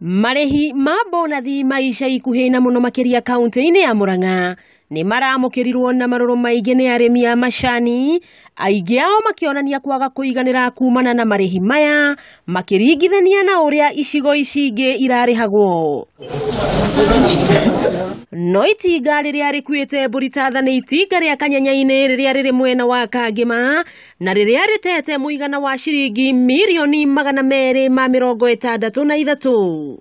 Marehi ma bonathi maisha ikuhe na muno makiria kaunti-ini ya Murang'a ni maramukirirwo na maroro maige ni aremi a macani, aige ao makionania kwaga kuiganira kumana na marehi maya makiringithania na uria icigo ici ingi irarihagwo. No itinga riria rikuite Mburithatha ni itinga ria Kanyanya-ini riria riri mwena wa Kangima na riria ritete muigana wa ciringi mirioni 263.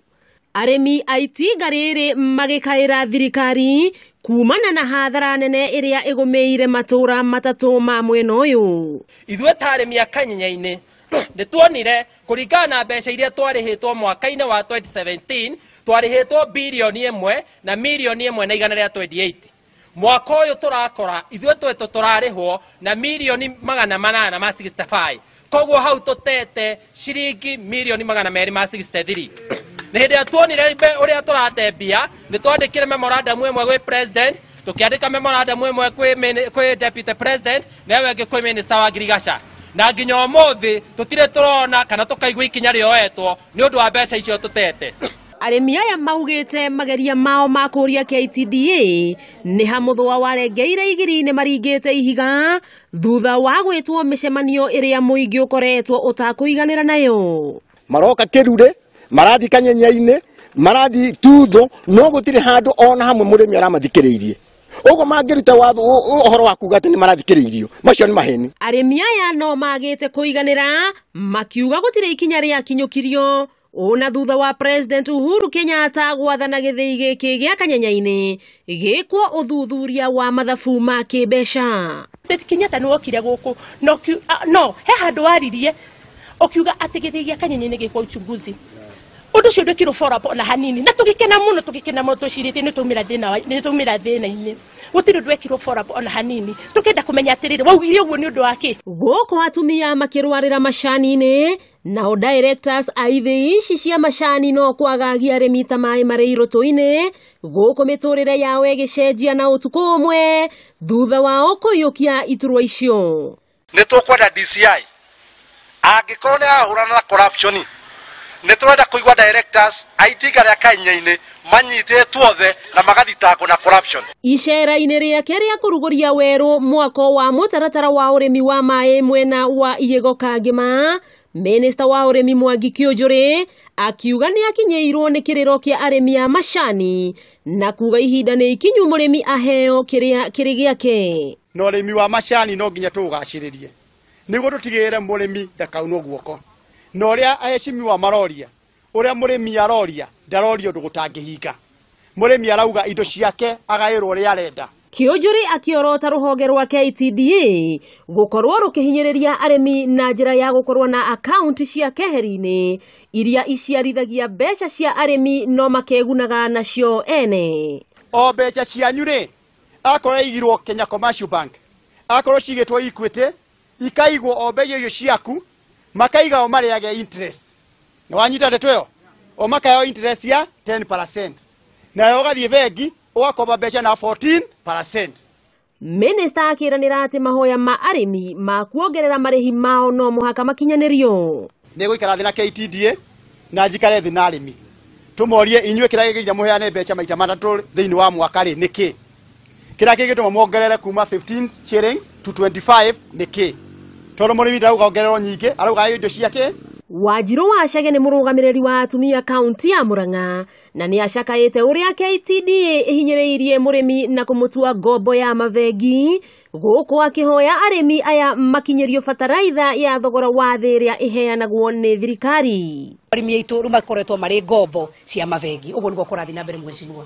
Aremi a itinga riri magikaira thirikari kumana na hathara nene iria igumeire matura matatu ma mwena uyu. Ithue ta aremi a Kanyanya-ini nituonire kuringana na mbeca iria twarihitwo mwaka-ini wa 2017 twarihitwo bilioni 1 na milioni 1 na igana ria 28. Mwaka uyu turakora ithue twetu turarihwo na milioni 865. Koguo hau tutete ciringi milioni 263. Ni hindi tuonire uria turatembia ni twandikire memorandum imwe gwi president, tukiandika memorandum imwe kwi deputy president na wengi kwi minister wa Girigasha, na nginya umuthi tutire turona kana tukaigwa ikinya rioetwo ni undu wa mbeca icio tutete. Aremi aya maugite mageria mao ma kuria KTDA ni hamuthwa warengeire igiri-ini maringite ihiga thutha wa gwitwo micemanio iria muingi ukoretwo utakuiganira nayo. Maroka kirure marathi Kanyanya-ini marathi tutho no gutire handu ona hamwe murimi aramathikiriirie. Ugo mangiruta watho uhoro wa kuga ati ni marathikiriirio macio ni maheni. Aremi aya no magite kuiganira makiuga gutire ikinya ria kinyukirio ona thutha wa President Uhuru Kenyatta gwathana githii giki gia Kanyanya-ini gikwo uthuthuria wa mathabu ma kibeca. Kenyatta no okire guku no he handu waririe okiuga ati githii gia Kanyanya-ini gikwo uchunguzi. Undu cio ndukiro fora na hanini na tugikena muno tucirite ni tumira thina-ini gutiri ndwekirwo fora na hanini tukenda kumenya atiriri waugire uguo ni undu wake. Guku atumia makirwarira macani-ini nao directors a ithi ici cia macani no kwagagia aremi ta mai mari iroto-ini guku miturire yao igicenjia na utuku umwe thutha wao kuyukia iturwa icio. Ni tukwenda DCI angikorwo ni ahurana na corruption ni turenda kuigwa directors aitinga ria Kanyanya-ini manyititwo othe na magathitangwo na corruption. Icera-ini riake ria kuruguria weru mwako wa mutaratara wa urimi wa mai mwena wa Igego Kangima, Minister wa urimi Mwangi Kiunjuri akiuga ni akinyeirwo ni kiriro kia aremi a macani na kuga ihinda ni ikinyu murimi aheo kiri giake. No urimi wa macani no nginya tugaciririe niguo tutigire murimi ndakaunwo guoko. No ria aheshimi wa maroria uria murimi aroria ndarorio ndugutangihinga. Murimi arauga indo ciake agairwo ria arenda. Kiunjuri akiorota ruhonge rwa KTDA gukorwo rukihinyiriria aremi na njira ya gukorwo na account cia keheri-ini iria iciarithagia mbeca cia aremi no makegunaga nacio ene. O mbeca cianyu ri akorwo igirwo Kenya Commercial Bank, akorwo cigitwo Equity, ikaigwo o mbeca icio ciaku makaiga o mariage interest. Na wanyita ndeto yo o makayo interest ya 10%. Na yo gathie bengi ugakomba mbeca na 14%. Minister akiranira ati mahoya ma aremi ma kuongerera marehi mao no muhaka makinyanirio. Ni guikara thina KTDA na njikare thina aremi tumorie inyue kira gigira muheane mbeca maita matatu thiini wa mwaka ri niki kira gigituma muongerere kuma 15 shillings to 25 niki tondu murimi ndauga ongerero nyingi arauga indo ciake. Wanjiru Wachage ni murugamiriri wa atumia kaunti ya Murang'a na ni acakaite uria KTDA ihinyiriirie murimi na kumutua ngombo ya mavengi guku akihoya aremi aya makinyirio fataraitha ya thogora wa thi iria iheanagwo ni thirikari. Aremi aitu rumakoretwo mari ngombo cia mavengi uguo niguo kurathi na mbere mweciwa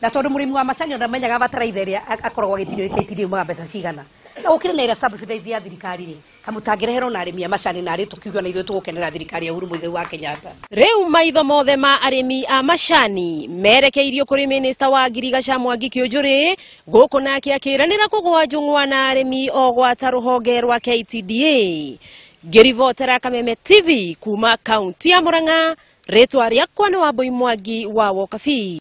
na tondu murimi wa macani ndamenyaga fataraitha iria akoragwo agitinio KTDA ma mbeca cigana na ukire na ira subsidize ya thirikari ri kamutangirehero na aremi a macani na ari tukiugwa na ithuĩ tugukenera thirikari ya Uhuru Muigai wa Kenyatta. Riu maitho mothe ma aremi a macani merekeirio kuri Minister wa Girigasha Mwangi Kiunjuri guku nake akiranira kugwa njung'wa na aremi o gwata ruhonge rwa KTDA. Ngirivotera Kameme TV kuma kaunti ya Murang'a, ritwa riakwa ni Wambui Mwangi wa Wokabi.